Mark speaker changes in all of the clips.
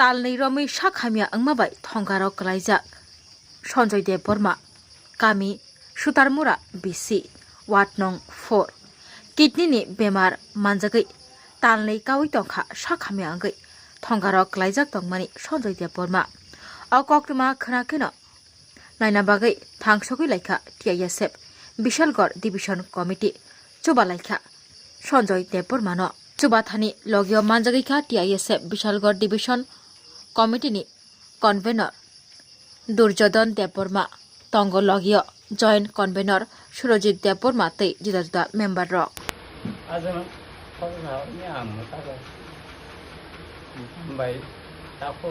Speaker 1: talni romi sakhamia angmabai thongaro klaijak Sanjay Dev Burma Kami Sutarmura BC Ward Nong 4 Kidney ni bemar manjagai talni kawi tongkha sakhamia angai thongaro klaijak tongmani Sanjay Dev Burma Akoktuma khrakeno naina bagai thangsogui laikha TISF Bishalgor Division Committee chuba laikha Sanjay Dev Burma no chuba thani logio manjagai kha TISF Bishalgor Division Committee ni convener Durjodhan Dev Burma Tongo Logio Joint Convener Surojit Dev Burma tei juda juda member rok
Speaker 2: Azan khosau ni amu takai bai tapo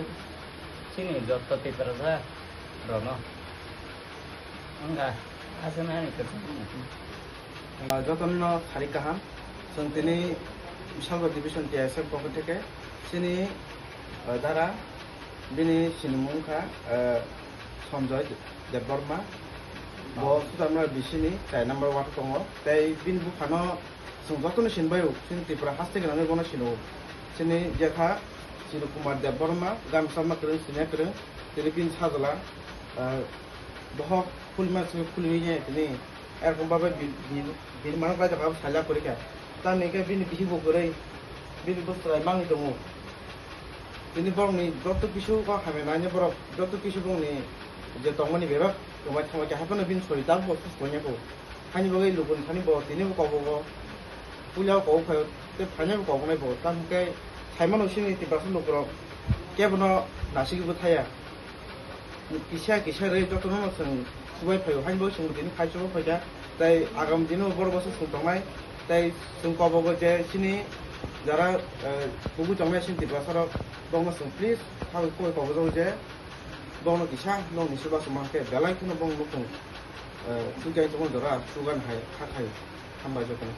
Speaker 2: sini joto ti perasa rono enggak azan ani kerja
Speaker 3: যতন খালি কাহাম जों दिनै बिशालगड़ division TISF पक्ष থেকে सिनि দ্বারা बिनि सिनिमुंखा सन्जय देव Burma ब सुदामना बिसिनि 4 नाम्बार वार्ड दङ ताई बिन बुखानो जों जतन सिनबाय सिनि त्रिपुरा हास्ते गनानै गनो सिनो सिनि जेखा सिनि कुमार देव बर्मा गामसामा करन सिने करन दिनै बिन साजला बहक फुलमा फुलमिने दिनै এরকম ভাবে বিন মানুষ রাজা ভাব সাজা করে কে তা মেয়েকে বিনি বিহিব করে বিনি বস্তুরাই মাংনি দङ বিনি বরংনি যত কিছু খাবে নানি বরক যত কিছু বংনি যে তংমানি বেবাক তোমায় তোমাকে হাফানো বিন সরি দাম বস্তু সইনাকো খানি বগৈ লুগুন খানি ব দিনিবো কবব পুলিয়াও কব ফায় তে ফাইনাবো কবনাই ব তামকে সাইমান ওসিনি তিবাস লুগুরক কেবনো নাসিগিबो थाया किसा किसा रे जतन जों सुबाय फायो हाइबो जों दिनै खायसोबो फायदा তাই আগামী দিনও বড় বছর সুতমাই তাই जों কবগো যে সিনি যারা বুবু জংনাই সিন তিবাসরক দङ जों প্লিজ हाव কই কবগো যে দङ কিসা নং নিসুবা समाके बेलाय खुनो बङ लुकुं सुगाय जङ जरा सुगान हाय खाखाय हामबाय जतन